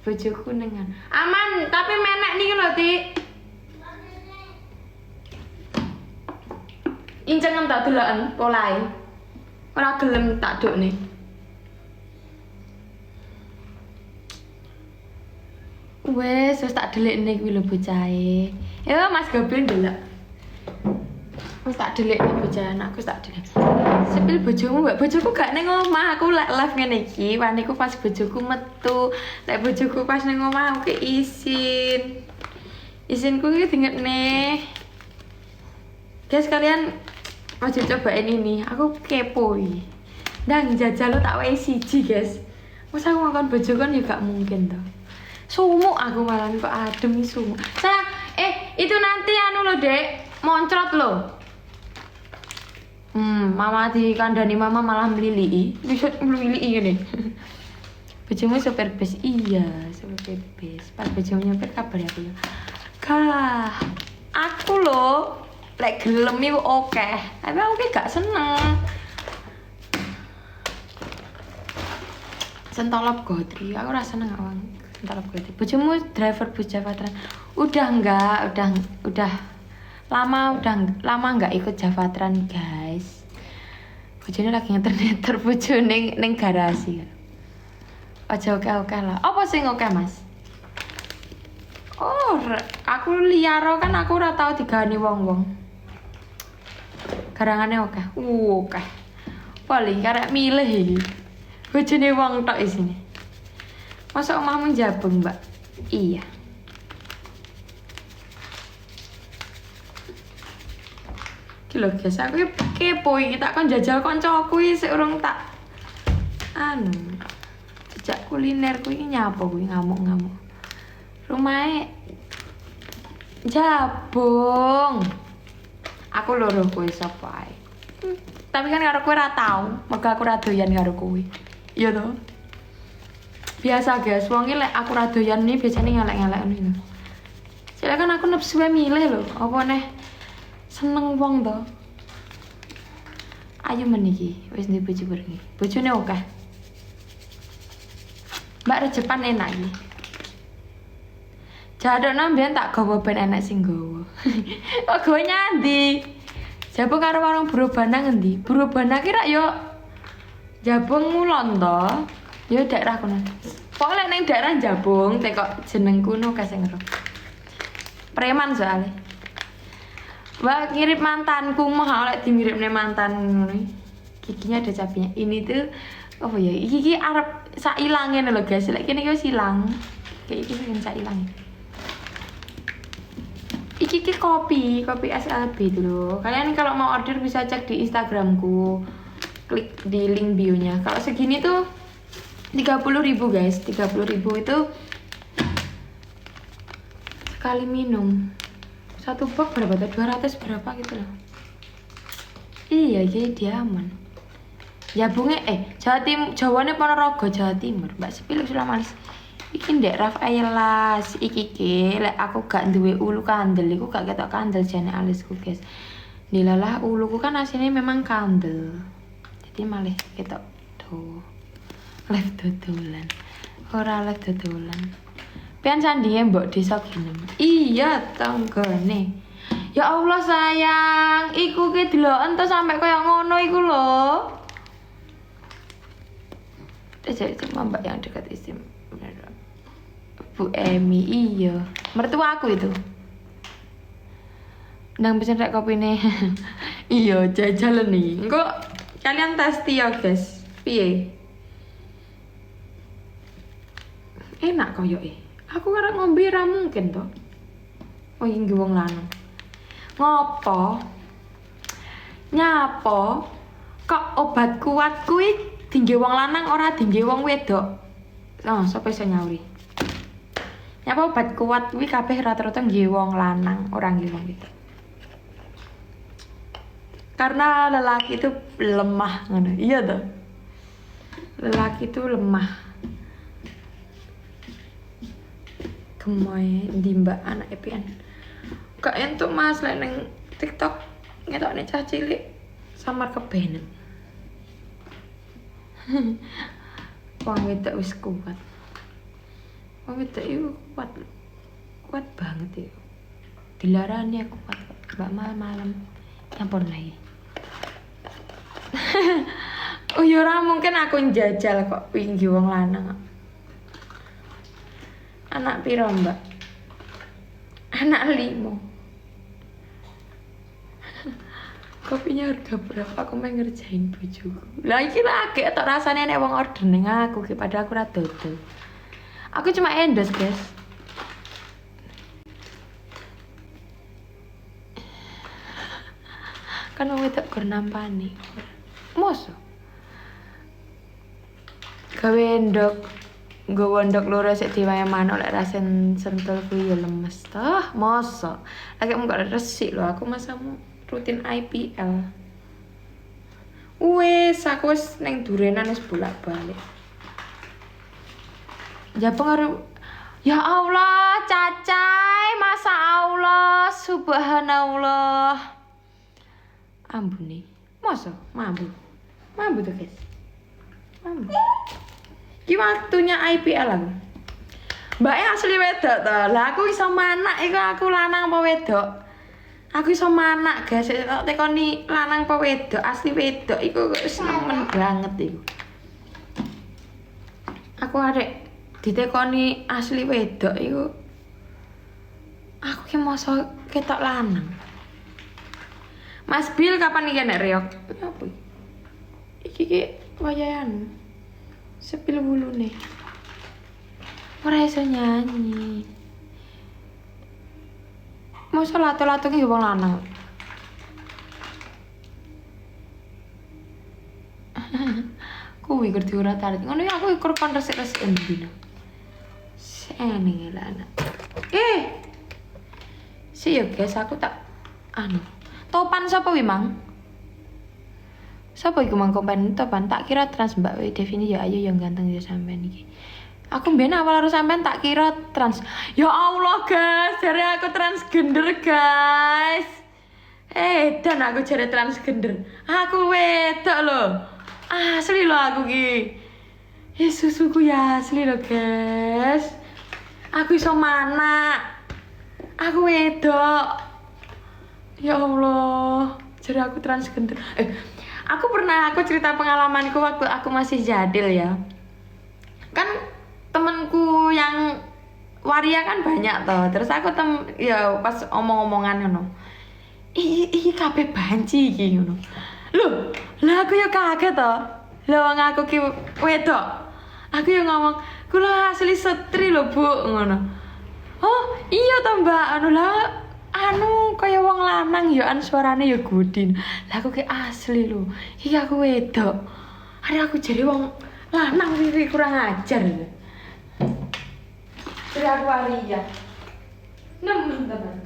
Bojoku nengan. Aman, tapi menek nih lho, Ti. Incengen tak deloken polahe. Ora gelem tak dokne. Wes tak delikne kuwi lho bocahe. Ya Mas Goblin delok. Wes tak delikne bocah anakku tak delik. Sepil bojomu, Mbak. Bojoku gak ning omah, aku lek live ngene iki, waniku pas bojoku metu. Lek bojoku pas ning omah aku izin. Izinku iki dingetne. Guys, kalian aja cobain ini. Aku kepo iki. Ndang jajal lo tak wae siji, guys. Masa aku ngakon bojoku kan ya gak mungkin toh. Sumuk aku malah kok adem sumuk. Sayang, itu nanti anu lo, Dek. Moncrot lo. Mama dikandani mama malah melili. Bisa melili ngene. Bojomu sopir bis. Iya, sopir bis. Pas bojomu nyopir kabar aku ya. Kah, aku lo lek gelem iku oke. Tapi aku ki gak seneng. Sentolop Godri, aku ora seneng awang. Sentolop Godri. Bojomu driver bus Javatran. Udah lama enggak ikut Javatran, guys. Bojone lagi ngeter-ngeter bojone ning garasi. Aja oke-oke lah. Apa sing oke, Mas? Oh, aku liaro kan aku ora tau digani wong-wong. Garangane oke. Oke. Paling karek milih iki. Bojone wong tok isine. Masa omahmu Jabung, Mbak? Iya. Iki lho guys, aku kepo iki tak kon jajal kancaku iki sik urung tak jejak kulinerku iki nyapa kuwi ngamuk-ngamuk. Rumahe Jabung. Aku loro kuwi sapa ae. Tapi kan karo kowe ora tau, mergo aku ora doyan karo kowe. Iya toh? Biasa guys, wong iki lek aku ora doyan nih biasane ngelek-ngelek ngono. Soalnya kan aku nepsu milih lho, apa neh seneng wong to. Ayo meniki, wis ndek bojo berengi. Bojone oke. Mbak Rejepan enak iki. Jadokno mbiyen tak gawa ben enek sing gawa. Kok gawe nyandi? Jabung karo warung Burubana ngendi? Burubana ki rak yo Jabung ngulon to. Yo daerah kono. Pokoke ning daerah Jabung tekok jeneng kuno ka sing ero. Preman soalnya. Mbak ngirim mantanku mah oleh dimiripne mantan ngono iki. Giginya ada cabenya. Ini tuh apa ya? Iki arep sak ilange lho guys. Lek kene iki wis ilang. Kayak iki sing sak ilang. Iki kopi SLB itu loh. Kalian kalau mau order bisa cek di Instagramku. Klik di link bio-nya. Kalau segini tuh 30.000 guys. 30.000 itu sekali minum. Satu box berapa tuh? 200 berapa gitu loh. Iya, jadi dia aman. Jabunge Jawane Ponorogo, Jawa Timur. Mbak Sepil Sulamalis. Iki ndek Raf Ayelas iki ki lek aku gak duwe ulu kandel iku gak ketok kandel jane alisku guys. Dilalah uluku kan asline memang kandel. Jadi malah ketok tuh. Live dodolan. Ora live dodolan. Pian sandinge mbok desa ginem. Iya tanggane. Ya Allah sayang, iku ki deloken to sampe koyo ngono iku lho. Jadi cuma mbak yang dekat isim. Bu Emi, iya. Mertua aku itu. Nang pesen rek kopine. Iya, jajalan nih. Engko kalian testi ya, guys. Piye? Enak koyoke. Aku karek ngombe ra mungkin to. Oh, iki wong lanang. Ngopo? Nyapo? Kok obat kuat kuwi dingge wong lanang ora dingge wong wedok? Oh, sapa iso nyauri? Nyapa obat kuat kuwi kabeh rata-rata nggih wong lanang, ora nggih wong wedok. Karena lelaki itu lemah ngono. Iya toh? Lelaki itu lemah. Gemoy ndi mbak anak EPN. Gak entuk Mas lek ning TikTok ngetokne cah cilik samar kebenet. Wong wedok wis kuat. Wong wedok iku kuat banget iku. Dilarani aku kuat mbak malam-malam nyampur lagi. Oh ya ora mungkin aku njajal kok pinggir wong lanang. Anak piro mbak? Anak 5. Kopinya harga berapa? Aku main ngerjain bojoku. Lah iki lagi tok rasane nek wong order ning aku ki padahal aku ora dodol. Aku cuma endorse, guys. Kan wong wedok gur nampani. Mosok gawe endok nggowo endok loro sik diwae manuk lek rasen sentul kuwi ya lemes toh. Mosok lagi mung gak resik lho aku masamu rutin IPL. Wes aku wis ning durenan wis bolak-balik. Japong karo ya Allah, cacai, masa Allah, subhanallah. Ambune. Mosok mambu. Mambu tuh, guys. Mambu. Ki waktunya IPL aku. Mbaknya asli wedok to. Lah aku iso manak iku aku lanang apa wedok? Aku iso manak, guys. Tak tekoni lanang apa wedok, asli wedok iku wis nemen banget iku. Aku arek ditekoni asli wedok iku. Aku ki mosok ketok lanang. Mas Bil kapan iki nek reok? Apa iki? Iki wayahan. Sepil wulune. Ora iso nyanyi. Mosok lato-lato ki wong lanang. Kuwi kerja ora tarik. Ngono ya aku ikur kon resik-resik ndino. Seneng lah anak. Si ya guys aku tak anu. Topan sapa wi Mang? Sapa iku Mang Topan? Tak kira trans Mbak Devini ya ayo yang ganteng ya sampean iki. Aku mben awal harus sampean tak kira trans. Ya Allah guys, jare aku transgender guys. Dan aku jare transgender. Aku wedok lho. Asli lho aku ki. Susuku ya asli lho guys. Aku iso mana? Aku wedok. Ya Allah, jadi aku transgender. Aku cerita pengalamanku waktu aku masih jadil ya. Kan temenku yang waria kan banyak toh. Terus aku ya pas omong-omongan ngono. Iki kabeh banci iki ngono. Loh, lah aku ya kaget toh. Lah wong aku ki wedok. Aku ya ngomong, "Kula asli setri lho, Bu." Ngono. Oh, iya toh, Mbak. Anu kaya wong lanang ya suarane ya godin. Lah aku ki asli lho. Iki aku wedok. Are aku jare wong lanang iki kurang ajar. Jadi aku waria. Nemen teman.